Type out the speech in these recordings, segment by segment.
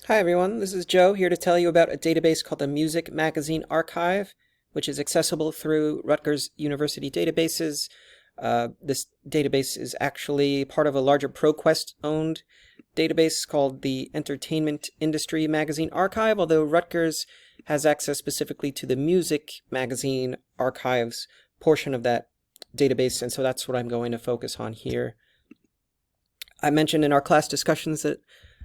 Hi everyone, this is Joe here to tell you about a database called the Music Magazine Archive, which is accessible through Rutgers University databases. This database is actually part of a larger ProQuest-owned database called the Entertainment Industry Magazine Archive, although Rutgers has access specifically to the Music Magazine Archives portion of that database, and so that's what I'm going to focus on here. I mentioned in our class discussions that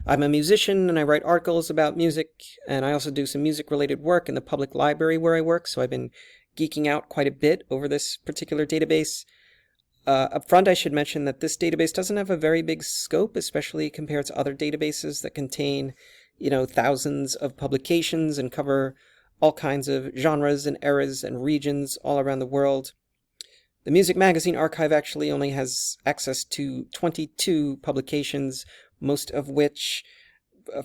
I'm a musician and I write articles about music, and I also do some music-related work in the public library where I work, so I've been geeking out quite a bit over this particular database. Up front, I should mention that this database doesn't have a very big scope, especially compared to other databases that contain, thousands of publications and cover all kinds of genres and eras and regions all around the world. The Music Magazine Archive actually only has access to 22 publications, most of which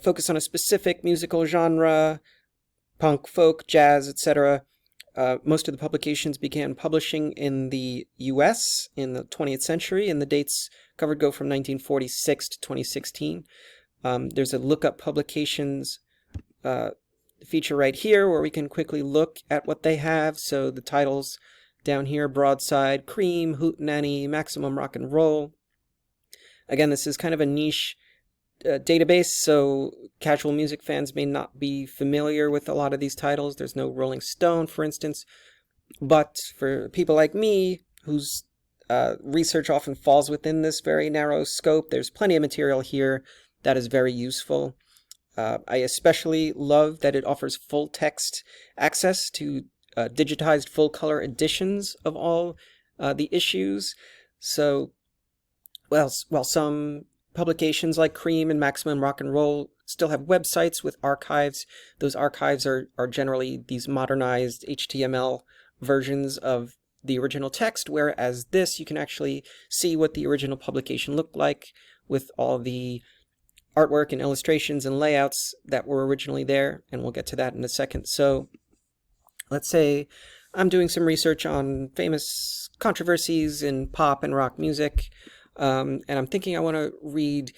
focus on a specific musical genre, punk, folk, jazz, etc. Most of the publications began publishing in the US in the 20th century, and the dates covered go from 1946 to 2016. There's a Look Up Publications feature right here where we can quickly look at what they have. So the titles down here: Broadside, Cream, Hootenanny, Maximum Rock and Roll. Again, this is kind of a niche database, so casual music fans may not be familiar with a lot of these titles. There's no Rolling Stone, for instance. But for people like me, whose research often falls within this very narrow scope, there's plenty of material here that is very useful. I especially love that it offers full text access to digitized full-color editions of all the issues. So, while some publications like Cream and Maximum Rock and Roll still have websites with archives, those archives are generally these modernized HTML versions of the original text, whereas this, you can actually see what the original publication looked like with all the artwork and illustrations and layouts that were originally there, and we'll get to that in a second. So let's say I'm doing some research on famous controversies in pop and rock music, and I'm thinking I want to read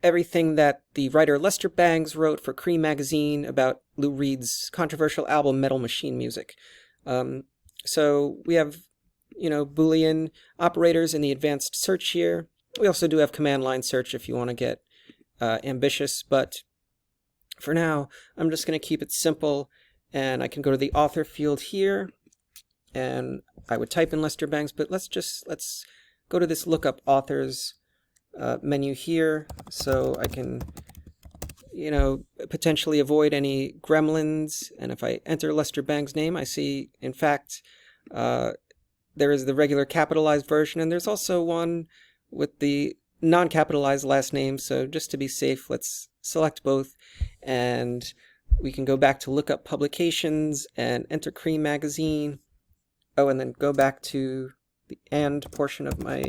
everything that the writer Lester Bangs wrote for Cream magazine about Lou Reed's controversial album Metal Machine Music. So we have, Boolean operators in the advanced search here. We also do have command line search if you want to get ambitious, but for now, I'm just going to keep it simple. And I can go to the author field here, and I would type in Lester Bangs, but let's go to this Look Up Authors menu here, so I can, potentially avoid any gremlins. And if I enter Lester Bangs' name, I see, in fact, there is the regular capitalized version, and there's also one with the non-capitalized last name. So just to be safe, let's select both, and we can go back to Look Up Publications and enter Cream magazine. Oh, and then go back to the and portion of my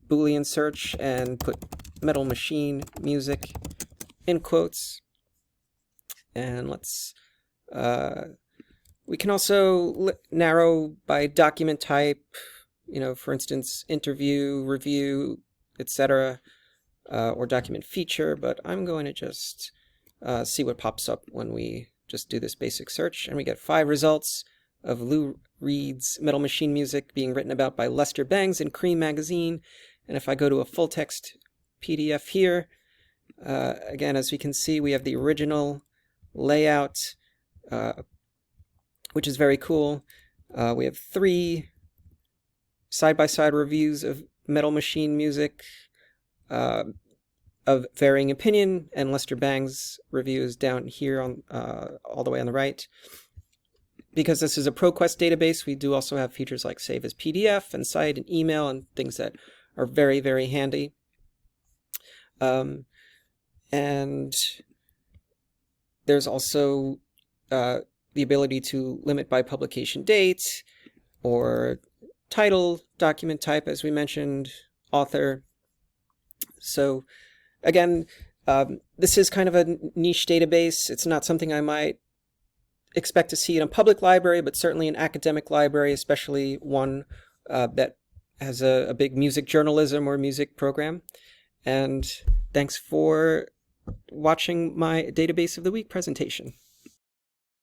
Boolean search and put Metal Machine Music in quotes. And let's, we can also narrow by document type, for instance, interview, review, etc., or document feature, but I'm going to just see what pops up when we just do this basic search. And we get 5 results of Lou Reed's Metal Machine Music being written about by Lester Bangs in Cream magazine. And if I go to a full text PDF here, again, as we can see, we have the original layout, which is very cool. We have 3 side-by-side reviews of Metal Machine Music of varying opinion, and Lester Bangs' review is down here on all the way on the right. Because this is a ProQuest database, we do also have features like save as PDF and cite and email and things that are very, very handy. And there's also the ability to limit by publication date or title, document type, as we mentioned, author. So again, this is kind of a niche database. It's not something I might expect to see in a public library, but certainly an academic library, especially one that has a big music journalism or music program. And thanks for watching my Database of the Week presentation.